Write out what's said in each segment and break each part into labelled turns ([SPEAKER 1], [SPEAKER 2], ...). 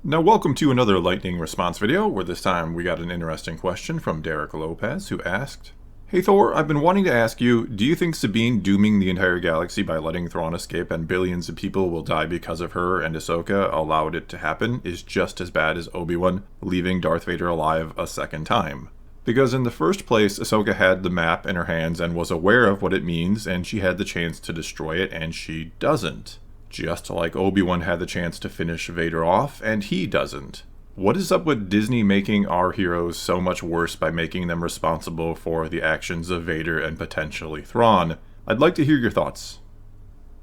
[SPEAKER 1] Now welcome to another lightning response video, where this time we got an interesting question from Derek Lopez, who asked, "Hey Thor, I've been wanting to ask you, do you think Sabine dooming the entire galaxy by letting Thrawn escape and billions of people will die because of her and Ahsoka allowed it to happen is just as bad as Obi-Wan leaving Darth Vader alive a second time? Because in the first place, Ahsoka had the map in her hands and was aware of what it means, and she had the chance to destroy it, and she doesn't. Just like Obi-Wan had the chance to finish Vader off, and he doesn't. What is up with Disney making our heroes so much worse by making them responsible for the actions of Vader and potentially Thrawn? I'd like to hear your thoughts."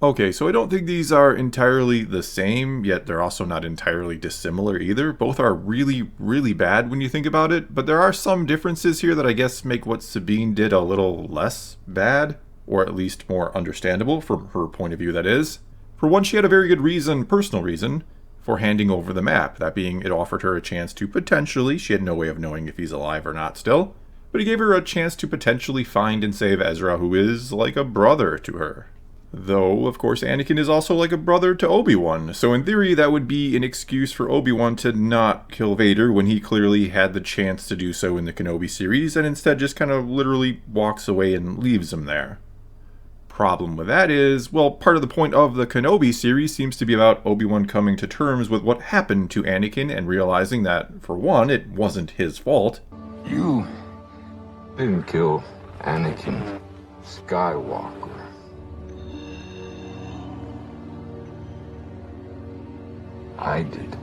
[SPEAKER 1] Okay, so I don't think these are entirely the same, yet they're also not entirely dissimilar either. Both are really, really bad when you think about it, but there are some differences here that I guess make what Sabine did a little less bad, or at least more understandable from her point of view, that is. For one, she had a very good reason, personal reason, for handing over the map. That being, it offered her a chance to potentially, she had no way of knowing if he's alive or not still, but it gave her a chance to potentially find and save Ezra, who is like a brother to her. Though, of course, Anakin is also like a brother to Obi-Wan, so in theory that would be an excuse for Obi-Wan to not kill Vader when he clearly had the chance to do so in the Kenobi series, and instead just kind of literally walks away and leaves him there. Problem with that is, well, part of the point of the Kenobi series seems to be about Obi-Wan coming to terms with what happened to Anakin and realizing that, for one, it wasn't his fault.
[SPEAKER 2] You didn't kill Anakin Skywalker. I did.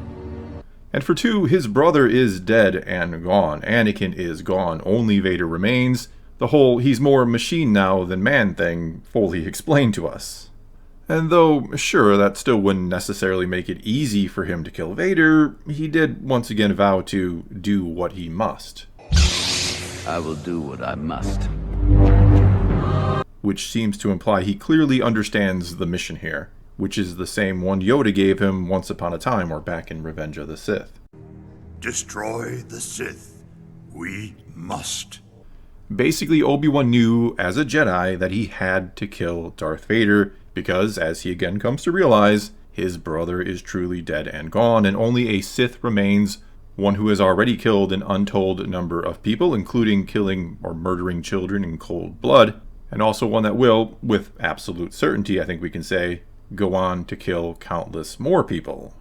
[SPEAKER 1] And for two, his brother is dead and gone. Anakin is gone. Only Vader remains. The whole "he's more machine now than man" thing fully explained to us. And though, sure, that still wouldn't necessarily make it easy for him to kill Vader, he did once again vow to do what he must.
[SPEAKER 3] I will do what I must.
[SPEAKER 1] Which seems to imply he clearly understands the mission here, which is the same one Yoda gave him once upon a time, or back in Revenge of the Sith.
[SPEAKER 4] Destroy the Sith. We must.
[SPEAKER 1] Basically, Obi-Wan knew, as a Jedi, that he had to kill Darth Vader, because, as he again comes to realize, his brother is truly dead and gone, and only a Sith remains, one who has already killed an untold number of people, including killing or murdering children in cold blood, and also one that will, with absolute certainty, I think we can say, go on to kill countless more people.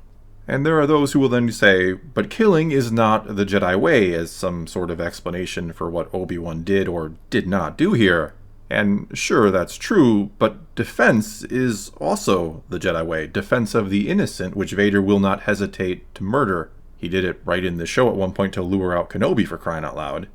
[SPEAKER 1] And there are those who will then say, but killing is not the Jedi way, as some sort of explanation for what Obi-Wan did or did not do here. And sure, that's true, but defense is also the Jedi way. Defense of the innocent, which Vader will not hesitate to murder. He did it right in the show at one point to lure out Kenobi, for crying out loud.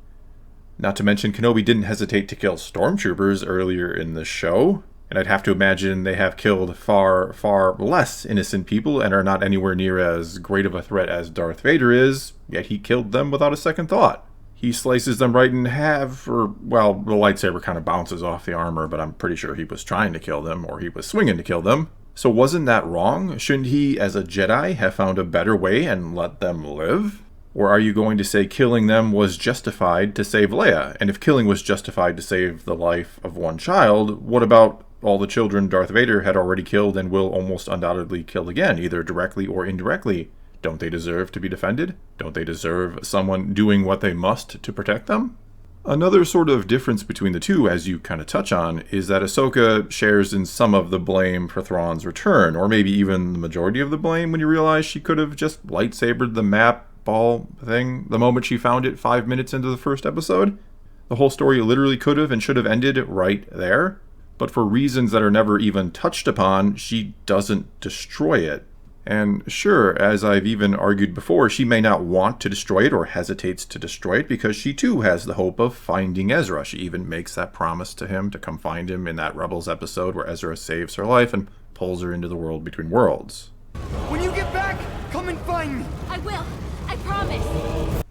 [SPEAKER 1] Not to mention, Kenobi didn't hesitate to kill stormtroopers earlier in the show. And I'd have to imagine they have killed far, far less innocent people and are not anywhere near as great of a threat as Darth Vader is, yet he killed them without a second thought. He slices them right in half, or, well, the lightsaber kind of bounces off the armor, but I'm pretty sure he was trying to kill them, or he was swinging to kill them. So wasn't that wrong? Shouldn't he, as a Jedi, have found a better way and let them live? Or are you going to say killing them was justified to save Leia? And if killing was justified to save the life of one child, what about all the children Darth Vader had already killed and will almost undoubtedly kill again, either directly or indirectly? Don't they deserve to be defended? Don't they deserve someone doing what they must to protect them? Another sort of difference between the two, as you kind of touch on, is that Ahsoka shares in some of the blame for Thrawn's return, or maybe even the majority of the blame, when you realize she could have just lightsabered the map ball thing the moment she found it 5 minutes into the first episode. The whole story literally could have and should have ended right there. But for reasons that are never even touched upon, she doesn't destroy it. And sure, as I've even argued before, she may not want to destroy it or hesitates to destroy it because she too has the hope of finding Ezra. She even makes that promise to him to come find him in that Rebels episode where Ezra saves her life and pulls her into the world between worlds.
[SPEAKER 5] When you get back, come and find me.
[SPEAKER 6] I will. I promise.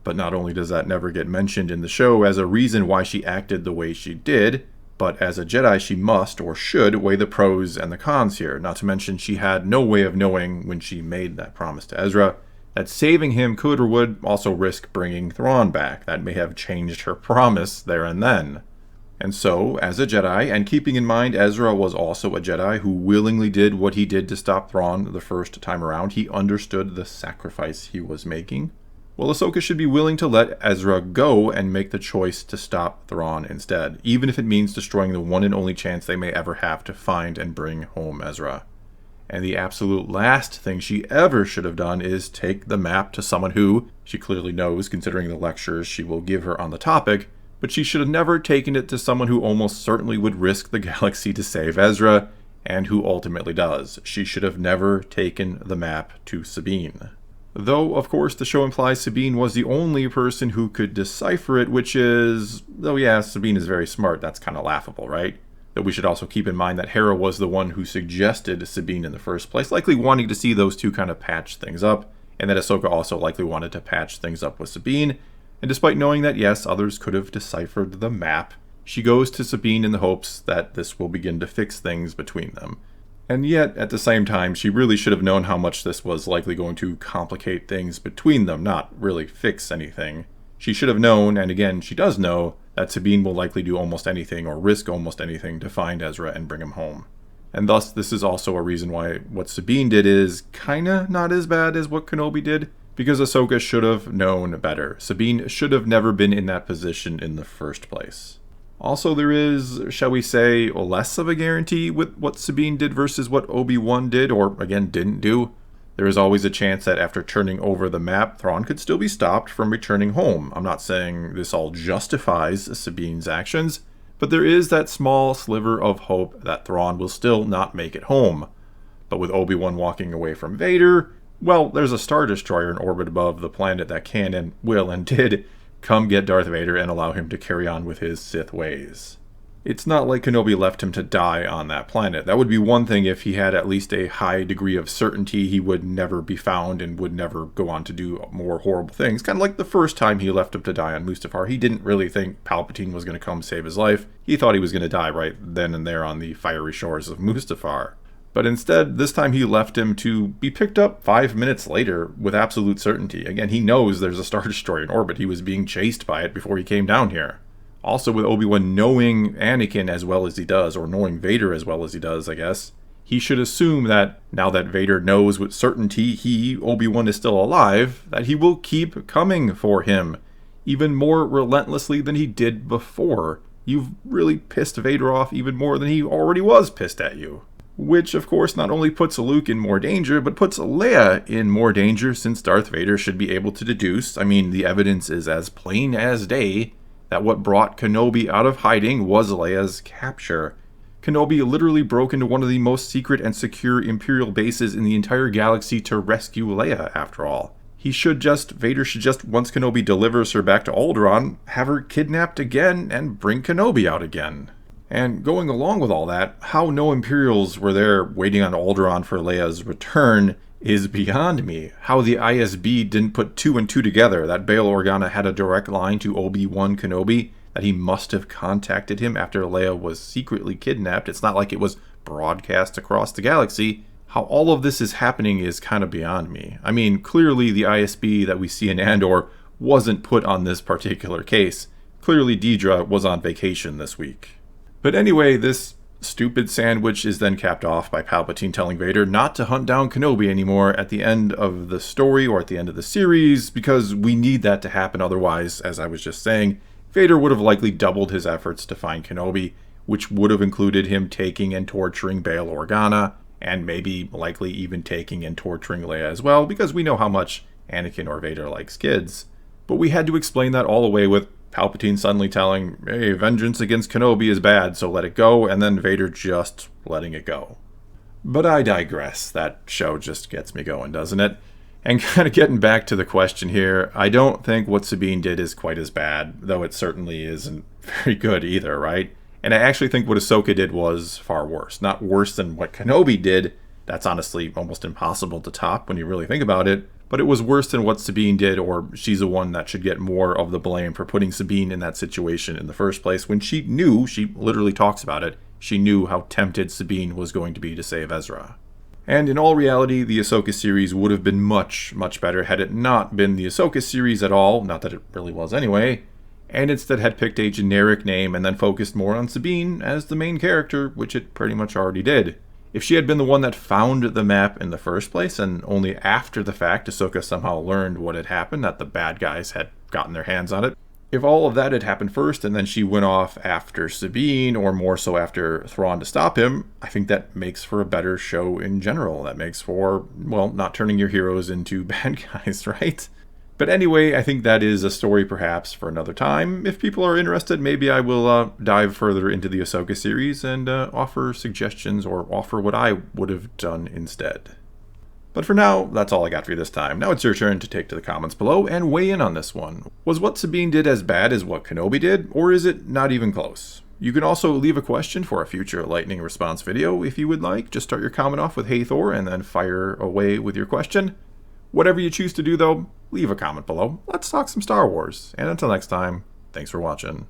[SPEAKER 1] But not only does that never get mentioned in the show as a reason why she acted the way she did, but as a Jedi, she must, or should, weigh the pros and the cons here. Not to mention, she had no way of knowing when she made that promise to Ezra that saving him could or would also risk bringing Thrawn back. That may have changed her promise there and then. And so, as a Jedi, and keeping in mind Ezra was also a Jedi who willingly did what he did to stop Thrawn the first time around, he understood the sacrifice he was making. Well, Ahsoka should be willing to let Ezra go and make the choice to stop Thrawn instead, even if it means destroying the one and only chance they may ever have to find and bring home Ezra. And the absolute last thing she ever should have done is take the map to someone who, she clearly knows considering the lectures she will give her on the topic, but she should have never taken it to someone who almost certainly would risk the galaxy to save Ezra, and who ultimately does. She should have never taken the map to Sabine. Though, of course, the show implies Sabine was the only person who could decipher it, which is, though yeah, Sabine is very smart, that's kind of laughable, right? Though we should also keep in mind that Hera was the one who suggested Sabine in the first place, likely wanting to see those two kind of patch things up, and that Ahsoka also likely wanted to patch things up with Sabine. And despite knowing that, yes, others could have deciphered the map, she goes to Sabine in the hopes that this will begin to fix things between them. And yet, at the same time, she really should have known how much this was likely going to complicate things between them, not really fix anything. She should have known, and again, she does know, that Sabine will likely do almost anything or risk almost anything to find Ezra and bring him home. And thus, this is also a reason why what Sabine did is kinda not as bad as what Kenobi did, because Ahsoka should have known better. Sabine should have never been in that position in the first place. Also, there is, shall we say, less of a guarantee with what Sabine did versus what Obi-Wan did, or again, didn't do. There is always a chance that after turning over the map, Thrawn could still be stopped from returning home. I'm not saying this all justifies Sabine's actions, but there is that small sliver of hope that Thrawn will still not make it home. But with Obi-Wan walking away from Vader, well, there's a Star Destroyer in orbit above the planet that can and will and did come get Darth Vader and allow him to carry on with his Sith ways. It's not like Kenobi left him to die on that planet. That would be one thing if he had at least a high degree of certainty he would never be found and would never go on to do more horrible things. Kind of like the first time he left him to die on Mustafar. He didn't really think Palpatine was going to come save his life. He thought he was going to die right then and there on the fiery shores of Mustafar. But instead, this time he left him to be picked up 5 minutes later with absolute certainty. Again, he knows there's a Star Destroyer in orbit. He was being chased by it before he came down here. Also, with Obi-Wan knowing Anakin as well as he does, or knowing Vader as well as he does, I guess, he should assume that now that Vader knows with certainty he, Obi-Wan, is still alive, that he will keep coming for him, even more relentlessly than he did before. You've really pissed Vader off even more than he already was pissed at you. Which, of course, not only puts Luke in more danger, but puts Leia in more danger, since Darth Vader should be able to deduce, I mean, the evidence is as plain as day, that what brought Kenobi out of hiding was Leia's capture. Kenobi literally broke into one of the most secret and secure Imperial bases in the entire galaxy to rescue Leia, after all. Vader should just, once Kenobi delivers her back to Alderaan, have her kidnapped again and bring Kenobi out again. And going along with all that, how no Imperials were there waiting on Alderaan for Leia's return is beyond me. How the ISB didn't put two and two together, that Bail Organa had a direct line to Obi-Wan Kenobi, that he must have contacted him after Leia was secretly kidnapped. It's not like it was broadcast across the galaxy. How all of this is happening is kind of beyond me. I mean, clearly the ISB that we see in Andor wasn't put on this particular case. Clearly Dedra was on vacation this week. But anyway, this stupid sandwich is then capped off by Palpatine telling Vader not to hunt down Kenobi anymore at the end of the story or at the end of the series, because we need that to happen. Otherwise, as I was just saying, Vader would have likely doubled his efforts to find Kenobi, which would have included him taking and torturing Bail Organa, and maybe likely even taking and torturing Leia as well, because we know how much Anakin or Vader likes kids. But we had to explain that all away with Palpatine suddenly telling, hey, vengeance against Kenobi is bad, so let it go, and then Vader just letting it go. But I digress. That show just gets me going, doesn't it? And kind of getting back to the question here, I don't think what Sabine did is quite as bad, though it certainly isn't very good either, right? And I actually think what Ahsoka did was far worse. Not worse than what Kenobi did. That's honestly almost impossible to top when you really think about it. But it was worse than what Sabine did, or she's the one that should get more of the blame for putting Sabine in that situation in the first place, when she knew, she literally talks about it, she knew how tempted Sabine was going to be to save Ezra. And in all reality, the Ahsoka series would have been much, much better had it not been the Ahsoka series at all, not that it really was anyway, and instead had picked a generic name and then focused more on Sabine as the main character, which it pretty much already did. If she had been the one that found the map in the first place, and only after the fact Ahsoka somehow learned what had happened, that the bad guys had gotten their hands on it, if all of that had happened first and then she went off after Sabine, or more so after Thrawn to stop him, I think that makes for a better show in general. That makes for, well, not turning your heroes into bad guys, right? But anyway, I think that is a story perhaps for another time. If people are interested, maybe I will dive further into the Ahsoka series and offer suggestions or offer what I would have done instead. But for now, that's all I got for you this time. Now it's your turn to take to the comments below and weigh in on this one. Was what Sabine did as bad as what Kenobi did, or is it not even close? You can also leave a question for a future lightning response video if you would like. Just start your comment off with "Hey Thor" and then fire away with your question. Whatever you choose to do though, leave a comment below. Let's talk some Star Wars. And until next time, thanks for watching.